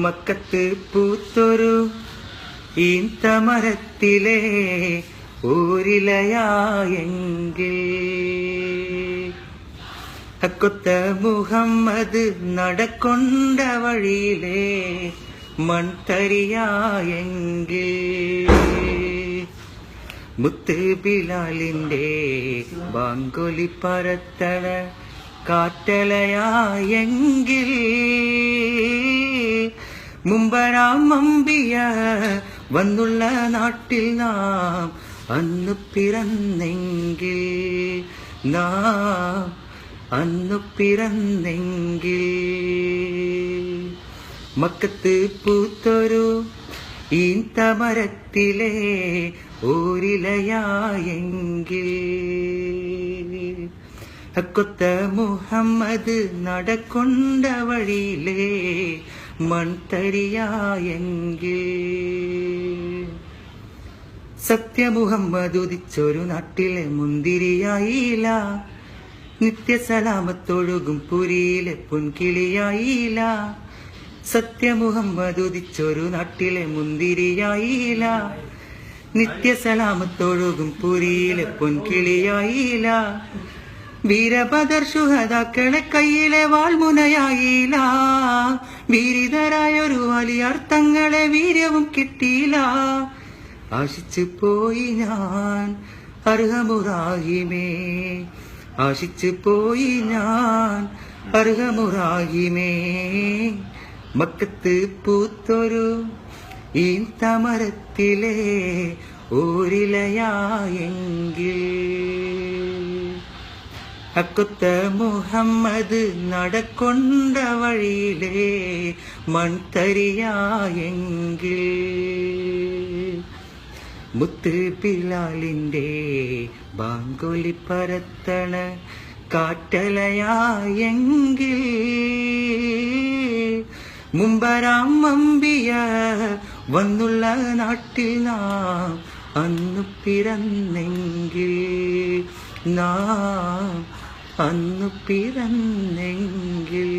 മക്കത്ത് പൂത്തൊരു ഈന്തമരത്തിലെ ഊരിലയായെങ്കിൽ കൊത്ത മുഹമ്മദ് നടക്കൊണ്ട വഴിയിലെ മൺതരിയായെങ്കിൽ മുത്ത് ബിലാലിന്റെ ബാങ്കൊലി പരത്തണ കാറ്റലയായെങ്കിൽ മുമ്പരാം അമ്പിയ വന്നുള്ള നാട്ടിൽ നാം അന്ന് പിറന്നെങ്കിൽ നാം അന്ന് പിറന്നെങ്കിൽ മക്കത്ത് പൂത്തൊരു ഈന്തമരത്തിലെ ഊരിലയായെങ്കിൽ കൊത്ത മുഹമ്മദ് നടക്കൊണ്ട വഴിയിലെ മൺതരിയായെങ്കിൽ സത്യമുഹമ്മദ് ഉദിച്ചൊരു നാട്ടിലെ മുന്തിരിയായില്ല, നിത്യസലാമത്തൊഴുകും പുരിയിലെ പൊൻകിളിയായില്ല. സത്യമുഹമ്മദ് ഉദിച്ചൊരു നാട്ടിലെ മുന്തിരിയായില്ല, നിത്യസലാമത്തൊഴുകും പുരിയിലെ പൊൻകിളിയായില്ല. വീരഭദർ ശുഹദാക്കളെ കയ്യിലെ വാൾമുനയായില്ല, വീരിതരായൊരു വലിയാർ തങ്ങളെ വീര്യവും കിട്ടിയില്ല. ആശിച്ചു പോയി ഞാൻ അർഹമുറാഹിമേ, ആശിച്ചു പോയി ഞാൻ അർഹമുറാഹിമേ. മക്കത്ത് പൂത്തൊരു ഈന്തമരത്തിലെ ഊരിലയായെങ്കിൽ കൊത്ത മുഹമ്മദ് നടക്കൊണ്ട വഴിയിലെ മൺതരിയായെങ്കിൽ മുത്ത് ബിലാലിന്റെ ബാങ്കൊലി പരത്തണ കാറ്റലയായെങ്കിൽ മുമ്പരാം അമ്പിയ വന്നുള്ള നാട്ടിൽ നാം അന്ന് പിറന്നെങ്കിൽ നാം അന്ന് പിറന്നെങ്കിൽ.